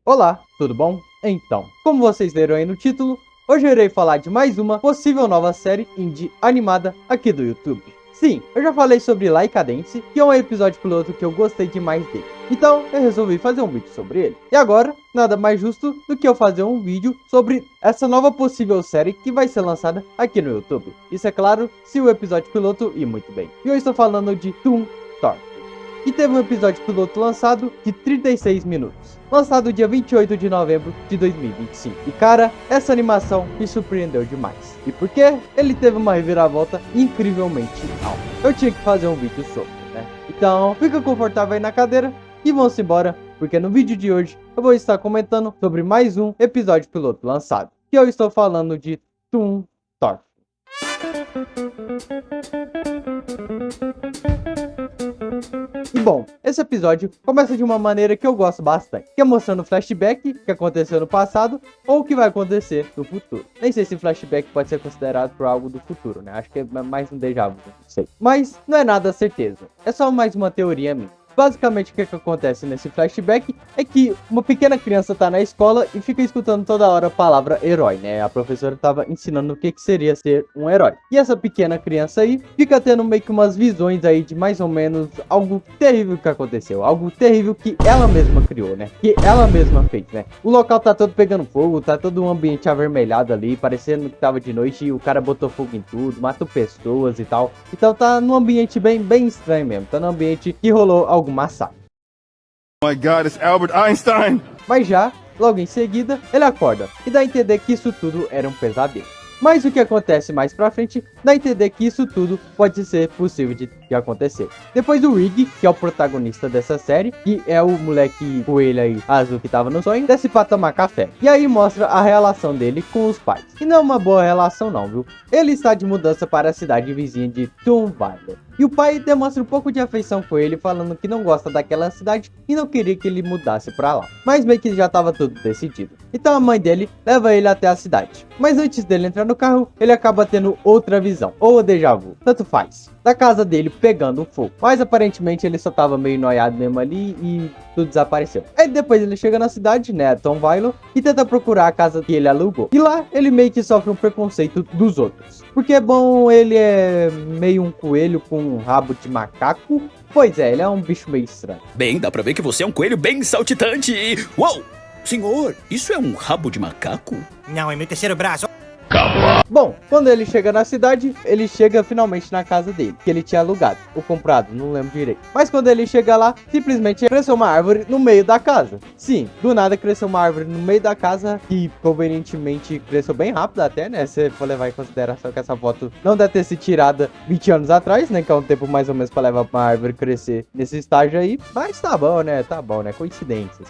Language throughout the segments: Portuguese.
Olá, tudo bom? Então, como vocês leram aí no título, hoje eu irei falar de mais uma possível nova série indie animada aqui do YouTube. Sim, eu já falei sobre Like a Dance, que é um episódio piloto que eu gostei demais dele. Então, eu resolvi fazer um vídeo sobre ele. E agora, nada mais justo do que eu fazer um vídeo sobre essa nova possível série que vai ser lançada aqui no YouTube. Isso é claro, se o episódio piloto ir muito bem. E eu estou falando de Toon Thor. E teve um episódio piloto lançado de 36 minutos, lançado dia 28 de novembro de 2025. E cara, essa animação me surpreendeu demais. E por quê? Ele teve uma reviravolta incrivelmente alta. Eu tinha que fazer um vídeo sobre, né? Então, fica confortável aí na cadeira e vamos embora, porque no vídeo de hoje eu vou estar comentando sobre mais um episódio piloto lançado, que eu estou falando de Toon Thor. E bom, esse episódio começa de uma maneira que eu gosto bastante, que é mostrando flashback que aconteceu no passado ou o que vai acontecer no futuro. Nem sei se flashback pode ser considerado por algo do futuro, né? Acho que é mais um déjà vu, não sei. Mas não é nada certeza, é só mais uma teoria minha. Basicamente, o que acontece nesse flashback é que uma pequena criança tá na escola e fica escutando toda hora a palavra herói, né? A professora tava ensinando o que seria ser um herói. E essa pequena criança aí fica tendo meio que umas visões aí de mais ou menos algo terrível que aconteceu. Algo terrível que ela mesma criou, né? Que ela mesma fez, né? O local tá todo pegando fogo, tá todo um ambiente avermelhado ali, parecendo que tava de noite e o cara botou fogo em tudo, matou pessoas e tal. Então tá num ambiente bem estranho mesmo. Tá num ambiente que rolou algo massacre. Oh my God, it's Albert Einstein! Mas já, logo em seguida, ele acorda e dá a entender que isso tudo era um pesadelo. Mas o que acontece mais pra frente dá a entender que isso tudo pode ser possível de acontecer. Depois o Rig, que é o protagonista dessa série, que é o moleque coelho aí azul que tava no sonho, desce pra tomar café. E aí mostra a relação dele com os pais. E não é uma boa relação não, viu? Ele está de mudança para a cidade vizinha de Toonville. E o pai demonstra um pouco de afeição com ele, falando que não gosta daquela cidade e não queria que ele mudasse pra lá. Mas meio que já estava tudo decidido. Então a mãe dele leva ele até a cidade. Mas antes dele entrar no carro, ele acaba tendo outra visão, ou déjà vu, tanto faz, da casa dele pegando fogo. Mas aparentemente ele só tava meio noiado mesmo ali e tudo desapareceu. Aí depois ele chega na cidade, né, Toonville, e tenta procurar a casa que ele alugou. E lá ele meio que sofre um preconceito dos outros. Porque, bom, ele é meio um coelho com um rabo de macaco. Pois é, ele é um bicho meio estranho. Bem, dá pra ver que você é um coelho bem saltitante e... Uou! Senhor, isso é um rabo de macaco? Não, é meu terceiro braço. Bom, quando ele chega na cidade, ele chega finalmente na casa dele, que ele tinha alugado, ou comprado, não lembro direito. Mas quando ele chega lá, simplesmente cresceu uma árvore no meio da casa. Sim, do nada cresceu uma árvore no meio da casa, que convenientemente cresceu bem rápido até, né? Se for levar em consideração que essa foto não deve ter sido tirada 20 anos atrás, né? Que é um tempo mais ou menos pra levar uma árvore crescer nesse estágio aí. Mas tá bom, né? Tá bom, né? Coincidências.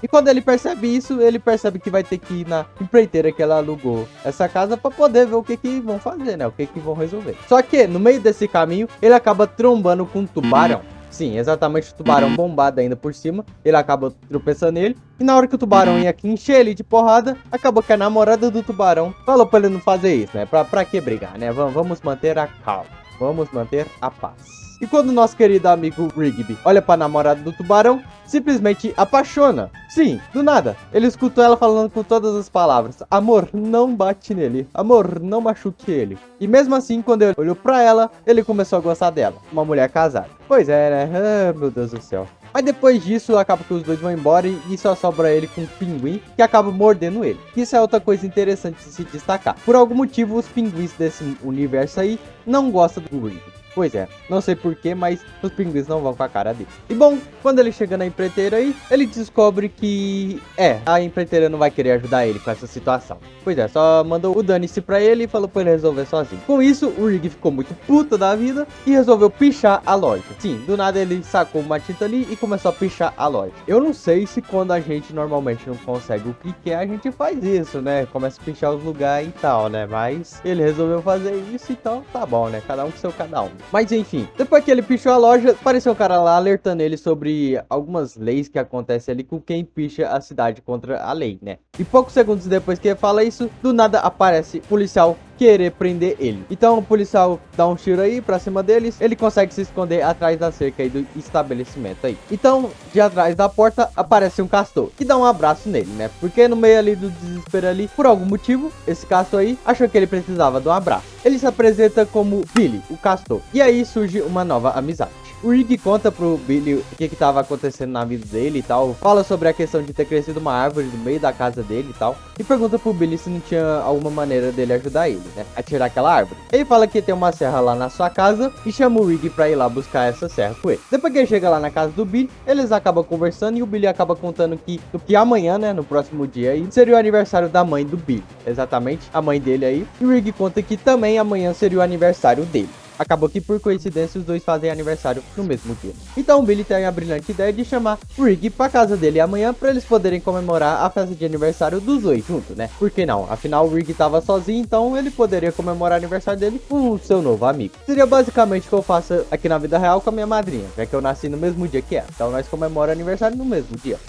E quando ele percebe isso, ele percebe que vai ter que ir na empreiteira que ela alugou essa casa pra poder ver o que vão fazer, né? O que vão resolver. Só que no meio desse caminho, ele acaba trombando com um tubarão. Sim, exatamente, o tubarão bombado ainda por cima. Ele acaba tropeçando nele. E na hora que o tubarão ia aqui encher ele de porrada, acabou que a namorada do tubarão falou pra ele não fazer isso, né? Pra que brigar, né? Vamos manter a calma. Vamos manter a paz. E quando o nosso querido amigo Rigby olha pra namorada do tubarão, simplesmente apaixona. Sim, do nada. Ele escutou ela falando com todas as palavras: amor, não bate nele. Amor, não machuque ele. E mesmo assim, quando ele olhou pra ela, ele começou a gostar dela. Uma mulher casada. Pois é, né? Ah, meu Deus do céu. Mas depois disso, acaba que os dois vão embora e só sobra ele com um pinguim que acaba mordendo ele. Isso é outra coisa interessante de se destacar. Por algum motivo, os pinguins desse universo aí não gostam do Rigby. Pois é, não sei porquê, mas os pinguins não vão com a cara dele. E bom, quando ele chega na empreiteira aí, ele descobre que... a empreiteira não vai querer ajudar ele com essa situação. Pois é, só mandou o dane-se pra ele e falou pra ele resolver sozinho. Com isso, o Rig ficou muito puto da vida e resolveu pichar a loja. Sim, do nada ele sacou uma tinta ali e começou a pichar a loja. Eu não sei se quando a gente normalmente não consegue o que quer, a gente faz isso, né? Começa a pichar os lugares e tal, né? Mas ele resolveu fazer isso, então tá bom, né? Cada um com seu cada um. Mas enfim, depois que ele pichou a loja, apareceu um cara lá alertando ele sobre algumas leis que acontecem ali com quem picha a cidade contra a lei, né? E poucos segundos depois que ele fala isso, do nada aparece policial querer prender ele. Então o policial dá um tiro aí pra cima deles, ele consegue se esconder atrás da cerca aí do estabelecimento aí. Então, de atrás da porta aparece um castor, que dá um abraço nele, né? Porque no meio ali do desespero ali, por algum motivo, esse castor aí achou que ele precisava de um abraço. Ele se apresenta como Billy, o castor. E aí surge uma nova amizade. O Rick conta pro Billy o que estava acontecendo na vida dele e tal. Fala sobre a questão de ter crescido uma árvore no meio da casa dele e tal. E pergunta pro Billy se não tinha alguma maneira dele ajudar ele, né? A tirar aquela árvore. Ele fala que tem uma serra lá na sua casa e chama o Rick pra ir lá buscar essa serra com ele. Depois que ele chega lá na casa do Billy, eles acabam conversando e o Billy acaba contando que amanhã, né, no próximo dia aí, seria o aniversário da mãe do Billy. Exatamente, a mãe dele aí. E o Rick conta que também amanhã seria o aniversário dele. Acabou que, por coincidência, os dois fazem aniversário no mesmo dia. Então o Billy tem a brilhante ideia de chamar o Rick pra casa dele amanhã pra eles poderem comemorar a festa de aniversário dos dois juntos, né? Por que não? Afinal, o Rick tava sozinho, então ele poderia comemorar o aniversário dele com o seu novo amigo. Seria basicamente o que eu faço aqui na vida real com a minha madrinha, já que eu nasci no mesmo dia que ela. Então nós comemoramos aniversário no mesmo dia.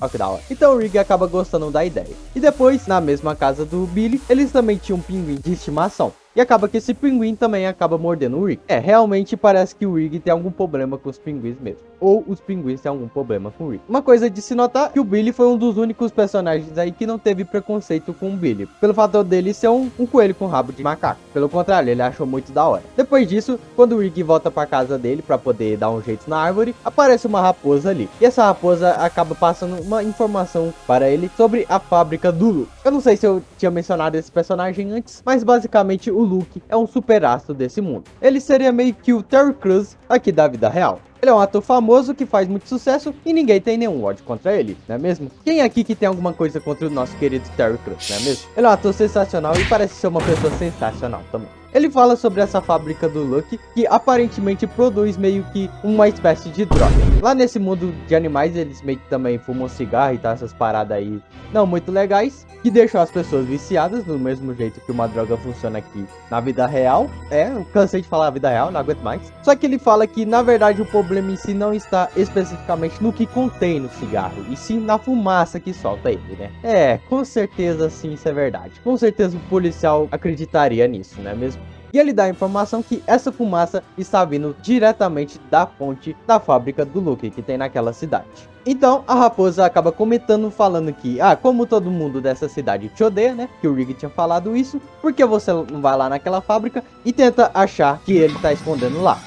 Olha que da hora. Então o Rick acaba gostando da ideia. E depois, na mesma casa do Billy, eles também tinham um pinguim de estimação. E acaba que esse pinguim também acaba mordendo o Rick. Realmente parece que o Rick tem algum problema com os pinguins mesmo. Ou os pinguins têm algum problema com o Rick. Uma coisa de se notar que o Billy foi um dos únicos personagens aí que não teve preconceito com o Billy. Pelo fato dele ser um coelho com rabo de macaco. Pelo contrário, ele achou muito da hora. Depois disso, quando o Rick volta pra casa dele pra poder dar um jeito na árvore, aparece uma raposa ali. E essa raposa acaba passando uma informação para ele sobre a fábrica do Luke. Eu não sei se eu tinha mencionado esse personagem antes, mas basicamente o Luke é um super-astro desse mundo. Ele seria meio que o Terry Crews aqui da vida real. Ele é um ator famoso que faz muito sucesso e ninguém tem nenhum ódio contra ele, não é mesmo? Quem aqui que tem alguma coisa contra o nosso querido Terry Crews, não é mesmo? Ele é um ator sensacional e parece ser uma pessoa sensacional também. Ele fala sobre essa fábrica do Luke, que aparentemente produz meio que uma espécie de droga. Lá nesse mundo de animais, eles meio que também fumam cigarro e tá essas paradas aí não muito legais, que deixam as pessoas viciadas, do mesmo jeito que uma droga funciona aqui na vida real. Eu cansei de falar a vida real, não aguento mais. Só que ele fala que, na verdade, o problema em si não está especificamente no que contém no cigarro, e sim na fumaça que solta ele, né? Com certeza sim, isso é verdade. Com certeza o policial acreditaria nisso, não é mesmo? E ele dá a informação que essa fumaça está vindo diretamente da fonte da fábrica do Luke, que tem naquela cidade. Então a raposa acaba comentando, falando que, como todo mundo dessa cidade te odeia, né? Que o Rick tinha falado isso, porque você não vai lá naquela fábrica e tenta achar que ele tá escondendo lá.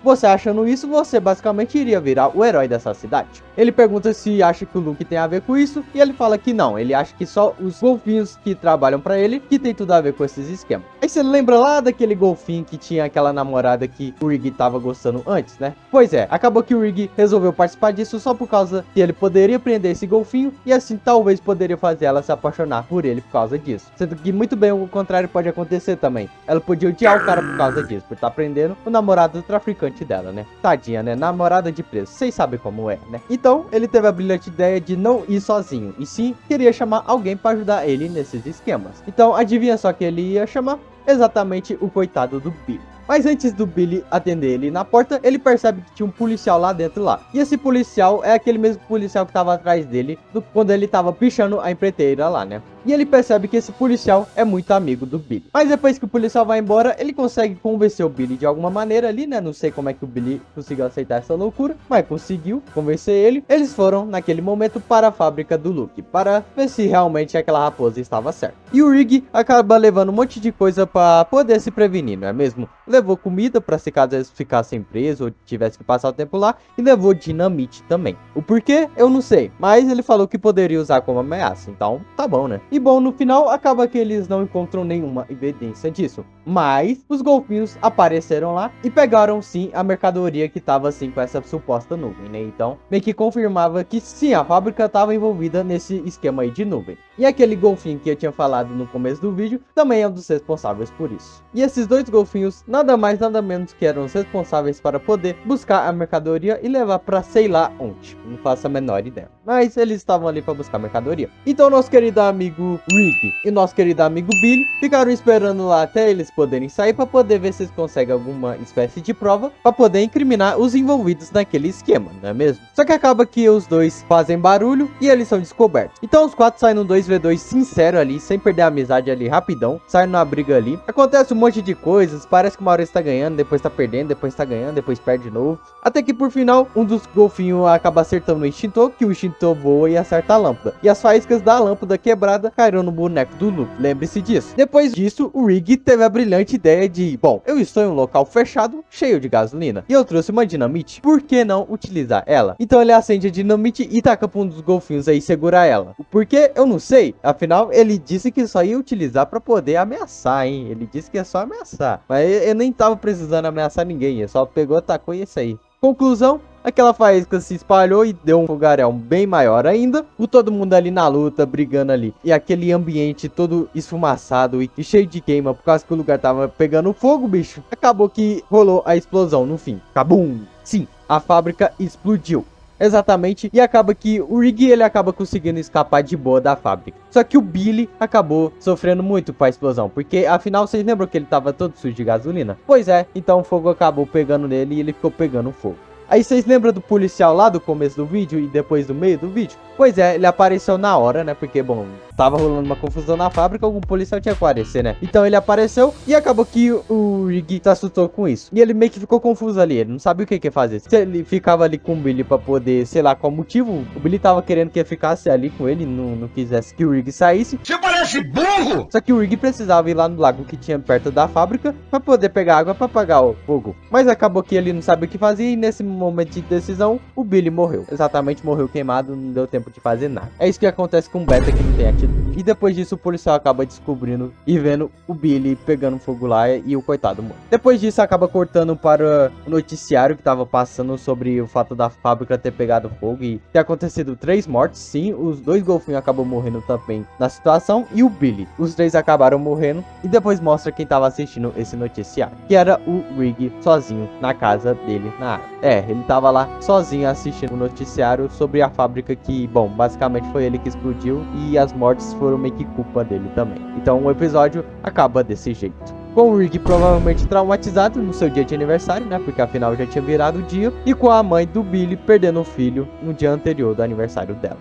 Você achando isso, você basicamente iria virar o herói dessa cidade. Ele pergunta se acha que o Luke tem a ver com isso, e ele fala que não, ele acha que só os golfinhos que trabalham pra ele que tem tudo a ver com esses esquemas. Aí você lembra lá daquele golfinho que tinha aquela namorada que o Rick tava gostando antes, né? Pois é, acabou que o Rick resolveu participar disso só por causa que ele poderia prender esse golfinho, e assim talvez poderia fazer ela se apaixonar por ele por causa disso. Sendo que muito bem o contrário pode acontecer também. Ela podia odiar o cara por causa disso, por estar prendendo o namorado do traficante dela, né? Tadinha, né? Namorada de preso. Vocês sabem como é, né? Então, ele teve a brilhante ideia de não ir sozinho, e sim queria chamar alguém para ajudar ele nesses esquemas. Então, adivinha só que ele ia chamar? Exatamente o coitado do Billy. Mas antes do Billy atender ele na porta, ele percebe que tinha um policial lá dentro lá. E esse policial é aquele mesmo policial que tava atrás dele quando ele tava pichando a empreiteira lá, né? E ele percebe que esse policial é muito amigo do Billy. Mas depois que o policial vai embora, ele consegue convencer o Billy de alguma maneira ali, né? Não sei como é que o Billy conseguiu aceitar essa loucura, mas conseguiu convencer ele. Eles foram, naquele momento, para a fábrica do Luke, para ver se realmente aquela raposa estava certa. E o Rick acaba levando um monte de coisa para poder se prevenir, não é mesmo? Levou comida para se caso eles ficassem presos ou tivesse que passar o tempo lá, e levou dinamite também. O porquê, eu não sei, mas ele falou que poderia usar como ameaça, então tá bom, né? E bom, no final, acaba que eles não encontram nenhuma evidência disso. Mas os golfinhos apareceram lá e pegaram sim a mercadoria que tava assim com essa suposta nuvem, né? Então, meio que confirmava que sim, a fábrica estava envolvida nesse esquema aí de nuvem. E aquele golfinho que eu tinha falado no começo do vídeo também é um dos responsáveis por isso. E esses dois golfinhos, nada mais nada menos que eram os responsáveis para poder buscar a mercadoria e levar para sei lá onde. Não faço a menor ideia. Mas eles estavam ali para buscar mercadoria. Então nosso querido amigo amigo Rick e nosso querido amigo Billy ficaram esperando lá até eles poderem sair para poder ver se eles conseguem alguma espécie de prova para poder incriminar os envolvidos naquele esquema, não é mesmo? Só que acaba que os dois fazem barulho e eles são descobertos. Então os quatro saem num 2v2 sincero ali, sem perder a amizade ali rapidão, saem numa briga ali. Acontece um monte de coisas, parece que uma hora está ganhando, depois tá perdendo, depois tá ganhando, depois perde de novo. Até que por final, um dos golfinhos acaba acertando o extintor, que o extintor voa e acerta a lâmpada. E as faíscas da lâmpada quebrada caíram no boneco do Luffy, lembre-se disso. Depois disso, o Rig teve a brilhante ideia de, bom, eu estou em um local fechado, cheio de gasolina, e eu trouxe uma dinamite, por que não utilizar ela? Então ele acende a dinamite e taca pra um dos golfinhos aí segurar ela. Por quê? Eu não sei, afinal ele disse que só ia utilizar pra poder ameaçar, hein? Ele disse que é só ameaçar, mas eu nem tava precisando ameaçar ninguém, ele só pegou, tacou e isso aí. Conclusão, aquela faísca se espalhou e deu um fogaréu bem maior ainda. O todo mundo ali na luta, brigando ali. E aquele ambiente todo esfumaçado e cheio de queima, por causa que o lugar tava pegando fogo, bicho. Acabou que rolou a explosão no fim. Kabum! Sim, a fábrica explodiu. Exatamente, e acaba que o Rig ele acaba conseguindo escapar de boa da fábrica. Só que o Billy acabou sofrendo muito com a explosão, porque afinal vocês lembram que ele tava todo sujo de gasolina? Pois é, então o fogo acabou pegando nele e ele ficou pegando fogo. Aí vocês lembram do policial lá do começo do vídeo e depois do meio do vídeo? Pois é, ele apareceu na hora, né? Porque, bom, tava rolando uma confusão na fábrica, algum policial tinha que aparecer, né? Então ele apareceu e acabou que o Rig se assustou com isso. E ele meio que ficou confuso ali, ele não sabia o que fazer. Se ele ficava ali com o Billy pra poder, sei lá qual motivo, o Billy tava querendo que ficasse ali com ele, não quisesse que o Rig saísse. Você parece burro! Só que o Rig precisava ir lá no lago que tinha perto da fábrica pra poder pegar água pra apagar o fogo. Mas acabou que ele não sabia o que fazer e nesse momento de decisão, o Billy morreu. Exatamente, morreu queimado, não deu tempo de fazer nada. É isso que acontece com o Beta que não tem atitude. E depois disso, o policial acaba descobrindo e vendo o Billy pegando fogo lá e o coitado morre. Depois disso, acaba cortando para o noticiário que tava passando sobre o fato da fábrica ter pegado fogo e ter acontecido 3 mortes. Sim, os 2 golfinhos acabam morrendo também na situação e o Billy. Os 3 acabaram morrendo e depois mostra quem tava assistindo esse noticiário, que era o Rig sozinho na casa dele na área. Ele tava lá sozinho assistindo o noticiário sobre a fábrica que, bom, basicamente foi ele que explodiu e as mortes foram meio que culpa dele também. Então o episódio acaba desse jeito. Com o Rig provavelmente traumatizado no seu dia de aniversário, né? Porque afinal já tinha virado o dia. E com a mãe do Billy perdendo o filho no dia anterior do aniversário dela.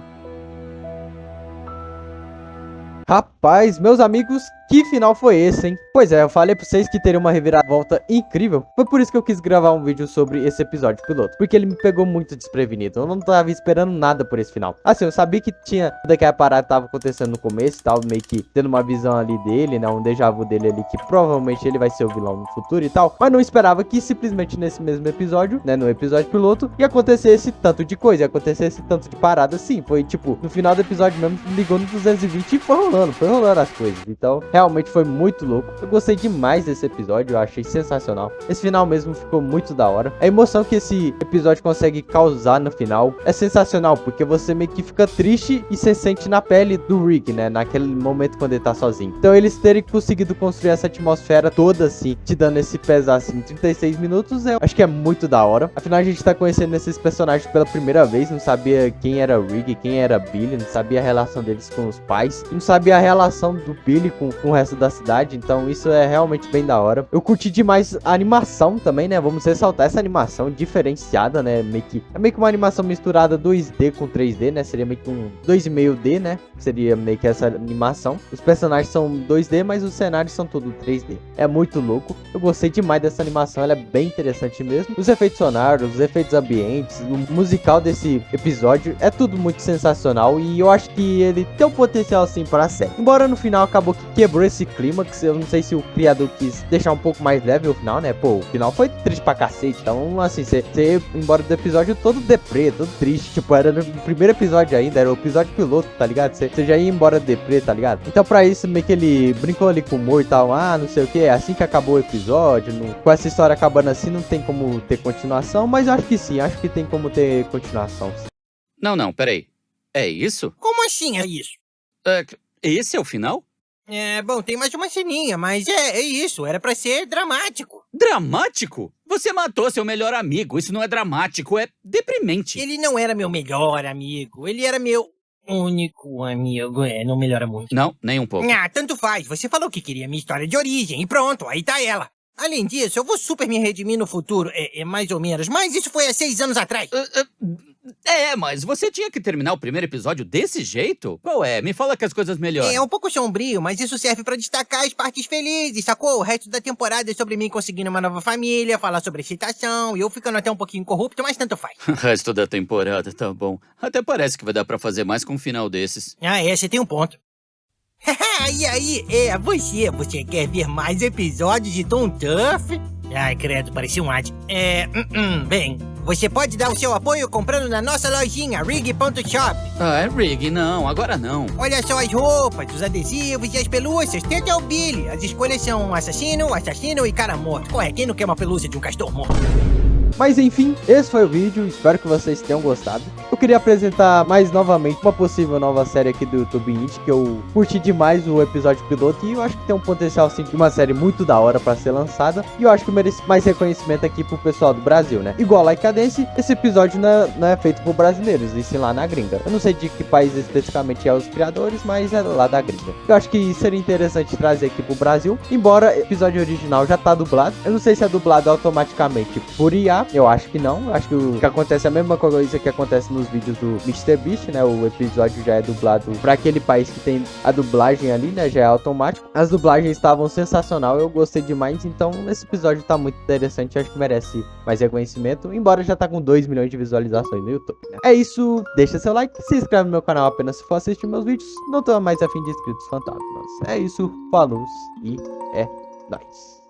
Rapaz, meus amigos, que final foi esse, hein? Pois é, eu falei pra vocês que teria uma reviravolta incrível. Foi por isso que eu quis gravar um vídeo sobre esse episódio piloto, porque ele me pegou muito desprevenido. Eu não tava esperando nada por esse final. Assim, eu sabia que tinha toda aquela parada que tava acontecendo no começo e tal, meio que tendo uma visão ali dele, né? Um déjà vu dele ali, que provavelmente ele vai ser o vilão no futuro e tal. Mas não esperava que simplesmente nesse mesmo episódio, né? No episódio piloto, ia acontecer esse tanto de coisa, ia acontecer esse tanto de parada assim. Foi tipo, no final do episódio mesmo, ligou no 220 e foi rolando as coisas. Então, realmente foi muito louco. Eu gostei demais desse episódio, eu achei sensacional. Esse final mesmo ficou muito da hora. A emoção que esse episódio consegue causar no final é sensacional, porque você meio que fica triste e se sente na pele do Rig, né? Naquele momento quando ele tá sozinho. Então, eles terem conseguido construir essa atmosfera toda assim, te dando esse pesar assim, em 36 minutos, eu acho que é muito da hora. Afinal, a gente tá conhecendo esses personagens pela primeira vez, não sabia quem era o Rig, quem era Billy, não sabia a relação deles com os pais, não sabia a relação do Billy com o resto da cidade, então isso é realmente bem da hora. Eu curti demais a animação também, né? Vamos ressaltar essa animação diferenciada, né? É meio que uma animação misturada 2D com 3D, né? Seria meio que um 2,5D, né? Seria meio que essa animação. Os personagens são 2D, mas os cenários são tudo 3D. É muito louco. Eu gostei demais dessa animação, ela é bem interessante mesmo. Os efeitos sonoros, os efeitos ambientes, o musical desse episódio é tudo muito sensacional e eu acho que ele tem um potencial assim para a série. Embora no final acabou que quebrou esse clímax, eu não sei se o criador quis deixar um pouco mais leve o final, né? Pô, o final foi triste pra cacete, então assim, você ia embora do episódio todo deprê, todo triste, tipo, era no primeiro episódio ainda, era o episódio piloto, tá ligado? Você já ia embora deprê, tá ligado? Então pra isso, meio que ele brincou ali com o humor e tal, não sei o que, é assim que acabou o episódio, com essa história acabando assim, não tem como ter continuação, mas eu acho que sim, acho que tem como ter continuação. Não, peraí. É isso? Como assim é isso? Esse é o final? Bom, tem mais uma ceninha, mas é isso, era pra ser dramático. Dramático? Você matou seu melhor amigo, isso não é dramático, é deprimente. Ele não era meu melhor amigo, ele era meu Único amigo, não melhora muito. Não, nem um pouco. Ah, tanto faz. Você falou que queria minha história de origem e pronto, aí tá ela. Além disso, eu vou super me redimir no futuro, mais ou menos, mas isso foi há 6 anos atrás. Mas você tinha que terminar o primeiro episódio desse jeito? Qual é? Me fala que as coisas melhoram. É um pouco sombrio, mas isso serve pra destacar as partes felizes, sacou? O resto da temporada é sobre mim conseguindo uma nova família, falar sobre excitação, e eu ficando até um pouquinho corrupto, mas tanto faz. O resto da temporada, tá bom. Até parece que vai dar pra fazer mais com um final desses. Você tem um ponto. E aí, você quer ver mais episódios de Tom Tuff? Ai, credo, parecia um ad. Bem, você pode dar o seu apoio comprando na nossa lojinha, rig.shop. Rig, não, agora não. Olha só as roupas, os adesivos e as pelúcias, tem até o Billy. As escolhas são assassino e cara morto. Corre, quem não quer uma pelúcia de um castor morto? Mas enfim, esse foi o vídeo, espero que vocês tenham gostado. Eu queria apresentar mais novamente uma possível nova série aqui do YouTube Indie, que eu curti demais o episódio piloto e eu acho que tem um potencial assim de uma série muito da hora pra ser lançada. E eu acho que merece mais reconhecimento aqui pro pessoal do Brasil, né? Igual Like a Dance, esse episódio não é feito por brasileiros, e sim lá na gringa. Eu não sei de que país especificamente é os criadores, mas é lá da gringa. Eu acho que seria interessante trazer aqui pro Brasil, embora o episódio original já tá dublado. Eu não sei se é dublado automaticamente por IA. Eu acho que não, acho que o que acontece é a mesma coisa que acontece nos vídeos do MrBeast, né? O episódio já é dublado para aquele país que tem a dublagem ali, né? Já é automático. As dublagens estavam sensacional, eu gostei demais, então esse episódio tá muito interessante, acho que merece mais reconhecimento, embora já tá com 2 milhões de visualizações no YouTube, né? É isso, deixa seu like, se inscreve no meu canal apenas se for assistir meus vídeos, não tô mais afim de inscritos fantasmas. É isso, falou e é nóis.